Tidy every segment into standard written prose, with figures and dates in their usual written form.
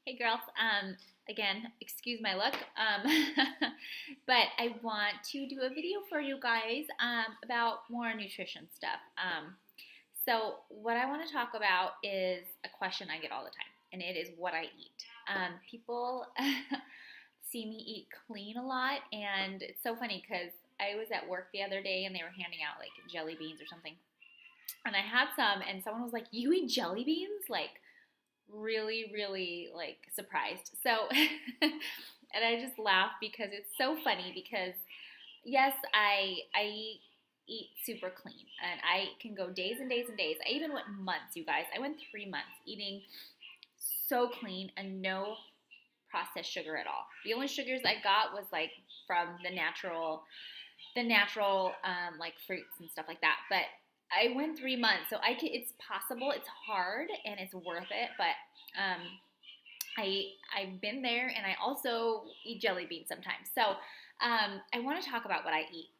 Hey girls, again, excuse my look, but I want to do a video for you guys about more nutrition stuff. So what I want to talk about is a question I get all the time, and it is what I eat. People see me eat clean a lot, and it's so funny because I was at work the other day and they were handing out like jelly beans or something, and I had some, and someone was like, "You eat jelly beans?" Like really like surprised. So and I just laugh because it's so funny because yes, I eat super clean and I can go days and days and days. I even went months, you guys. I went 3 months eating so clean and no processed sugar at all. The only sugars I got was like from the natural like fruits and stuff like that. But I went 3 months, so it's possible. It's hard and it's worth it, but I've been there, and I also eat jelly beans sometimes. So I want to talk about what I eat,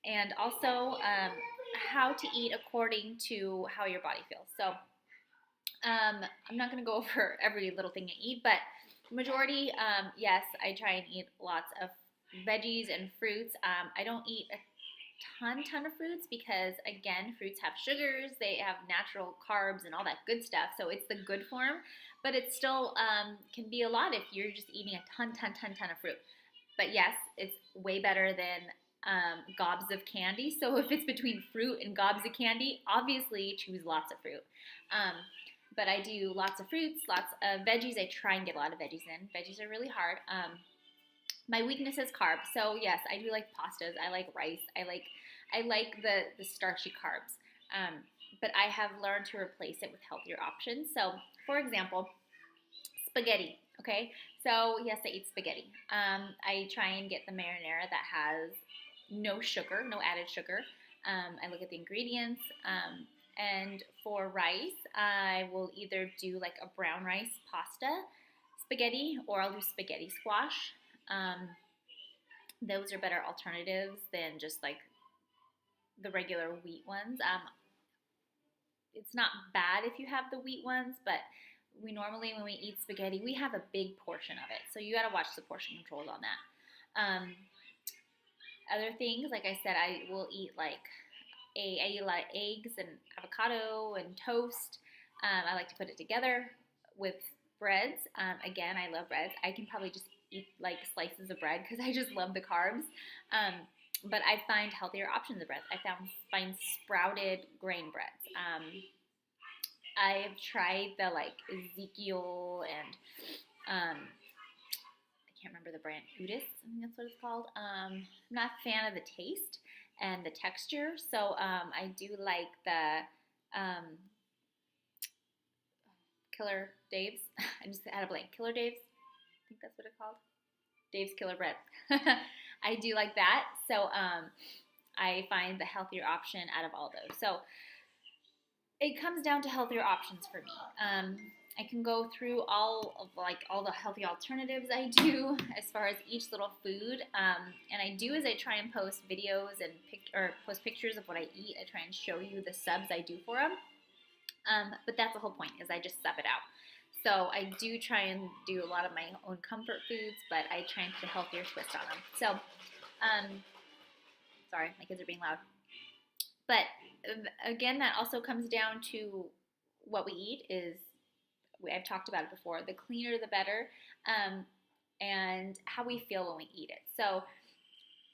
and also how to eat according to how your body feels. So I'm not going to go over every little thing I eat, but majority, yes, I try and eat lots of veggies and fruits. I don't eat a ton of fruits because again, fruits have sugars, they have natural carbs and all that good stuff, so it's the good form, but it still can be a lot if you're just eating a ton of fruit. But yes, it's way better than gobs of candy. So if it's between fruit and gobs of candy, obviously choose lots of fruit. um, but I do lots of fruits, lots of veggies. I try and get a lot of veggies in. Veggies are really hard. My weakness is carbs. So yes, I do like pastas. I like rice. I like the starchy carbs. But I have learned to replace it with healthier options. So for example, spaghetti. Okay, so yes, I eat spaghetti. I try and get the marinara that has no sugar, no added sugar. I look at the ingredients. And for rice, I will either do like a brown rice pasta spaghetti, or I'll do spaghetti squash. Um, those are better alternatives than just like the regular wheat ones. It's not bad if you have the wheat ones, but we normally, when we eat spaghetti, we have a big portion of it. So you got to watch the portion controls on that. Other things, like I said, I will eat I eat a lot of eggs and avocado and toast. I like to put it together with breads. Again, I love breads. I can probably just eat like slices of bread because I just love the carbs. But I find healthier options of breads. I find sprouted grain breads. I've tried the like Ezekiel and I can't remember the brand, Udis, I think that's what it's called. I'm not a fan of the taste and the texture, so I do like the Killer Dave's. I just had a blank. Killer Dave's, I think that's what it's called. Dave's Killer Bread. I do like that. So I find the healthier option out of all those. So it comes down to healthier options for me. I can go through all the healthy alternatives I do as far as each little food. And I do is I try and post videos and post pictures of what I eat. I try and show you the subs I do for them. But that's the whole point, is I just sub it out. So I do try and do a lot of my own comfort foods, but I try and put a healthier twist on them. So, sorry, my kids are being loud. But again, that also comes down to what we eat I've talked about it before, the cleaner the better, and how we feel when we eat it. So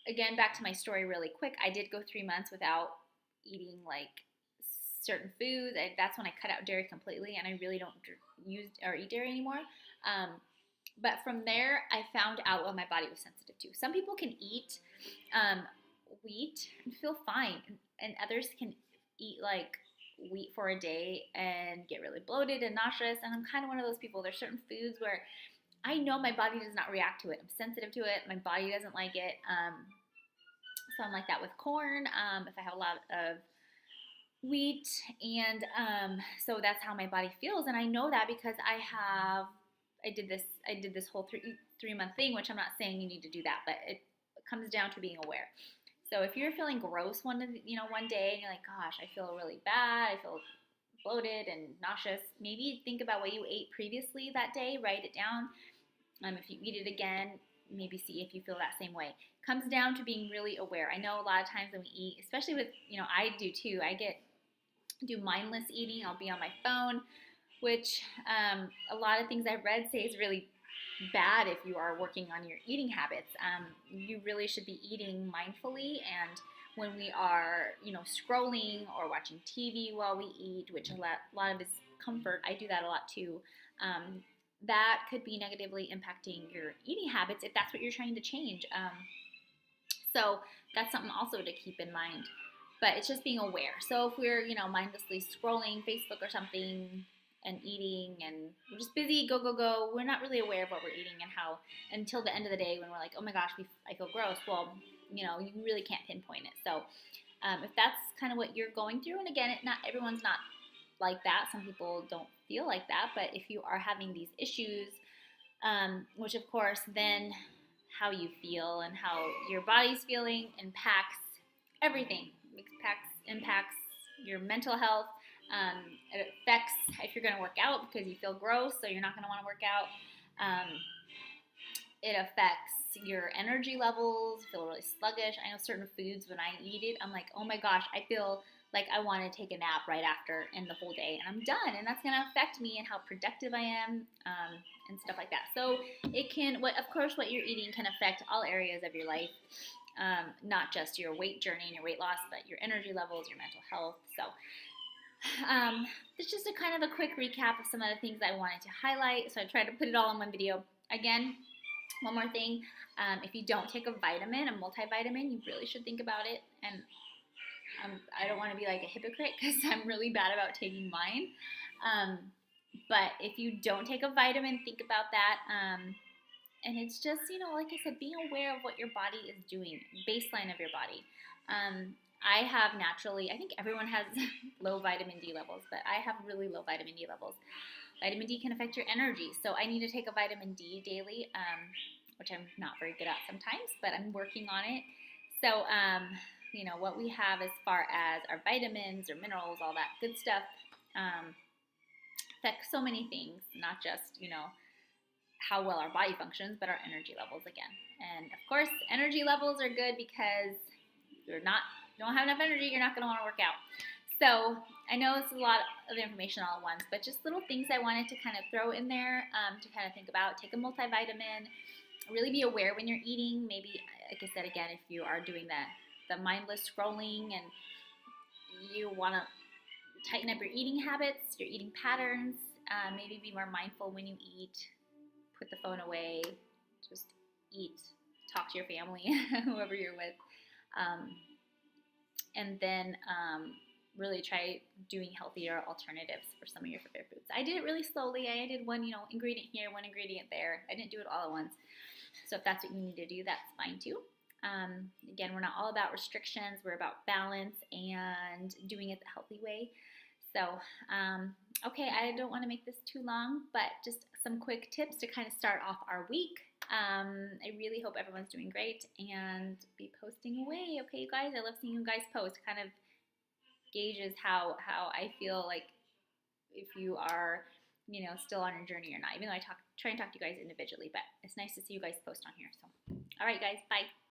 again, back to my story really quick. I did go 3 months without eating like certain foods. That's when I cut out dairy completely, and I really don't use or eat dairy anymore. But from there, I found out what my body was sensitive to. Some people can eat wheat and feel fine, and others can eat like wheat for a day and get really bloated and nauseous. And I'm kind of one of those people. There's certain foods where I know my body does not react to it. I'm sensitive to it. My body doesn't like it. So I'm like that with corn. If I have a lot of wheat, and so that's how my body feels. And I know that because I did this whole 3 month thing, which I'm not saying you need to do that, but it comes down to being aware. So if you're feeling gross one day and you're like, gosh, I feel really bad, I feel bloated and nauseous, maybe think about what you ate previously that day, write it down. If you eat it again, maybe see if you feel that same way. Comes down to being really aware. I know a lot of times when we eat, especially with, I do too, do mindless eating. I'll be on my phone, which a lot of things I've read say is really bad if you are working on your eating habits. You really should be eating mindfully, and when we are, scrolling or watching TV while we eat, which a lot of is comfort. I do that a lot too. That could be negatively impacting your eating habits if that's what you're trying to change. So that's something also to keep in mind. But it's just being aware. So if we're, mindlessly scrolling Facebook or something and eating and we're just busy, go, go, go, we're not really aware of what we're eating and how until the end of the day when we're like, oh my gosh, I feel gross. Well, you really can't pinpoint it. So if that's kind of what you're going through, and again, not everyone's not like that. Some people don't feel like that. But if you are having these issues, which of course then how you feel and how your body's feeling impacts everything. Impacts your mental health. It affects if you're going to work out because you feel gross, so you're not going to want to work out. It affects your energy levels, feel really sluggish. I know certain foods, when I eat it, I'm like, oh my gosh, I feel like I want to take a nap right after and the whole day, and I'm done. And that's going to affect me and how productive I am and stuff like that. So it can, of course, what you're eating can affect all areas of your life. Not just your weight journey and your weight loss, but your energy levels, your mental health. So it's just a kind of a quick recap of some of the things I wanted to highlight. So I tried to put it all in one video. Again, one more thing, if you don't take a vitamin, a multivitamin, you really should think about it. And I don't want to be like a hypocrite because I'm really bad about taking mine. But if you don't take a vitamin, think about that. And it's just, like I said, being aware of what your body is doing, baseline of your body. I have naturally, I think everyone has low vitamin D levels, but I have really low vitamin D levels. Vitamin D can affect your energy, so I need to take a vitamin D daily, which I'm not very good at sometimes, but I'm working on it. So, what we have as far as our vitamins or minerals, all that good stuff, affects so many things, not just, how well our body functions, but our energy levels again. And of course, energy levels are good because you don't have enough energy, you're not going to want to work out. So I know it's a lot of information all at once, but just little things I wanted to kind of throw in there to kind of think about. Take a multivitamin. Really be aware when you're eating. Maybe, like I said again, if you are doing the mindless scrolling and you want to tighten up your eating habits, your eating patterns, maybe be more mindful when you eat. Put the phone away, just eat, talk to your family, whoever you're with, and then really try doing healthier alternatives for some of your favorite foods. I did it really slowly. I did one, ingredient here, one ingredient there. I didn't do it all at once. So if that's what you need to do, that's fine too. Again, we're not all about restrictions. We're about balance and doing it the healthy way. So, okay, I don't want to make this too long, but just some quick tips to kind of start off our week. I really hope everyone's doing great and be posting away. Okay, you guys, I love seeing you guys post. Kind of gauges how I feel like if you are, still on your journey or not, even though I try and talk to you guys individually, but it's nice to see you guys post on here. So, all right, guys, bye.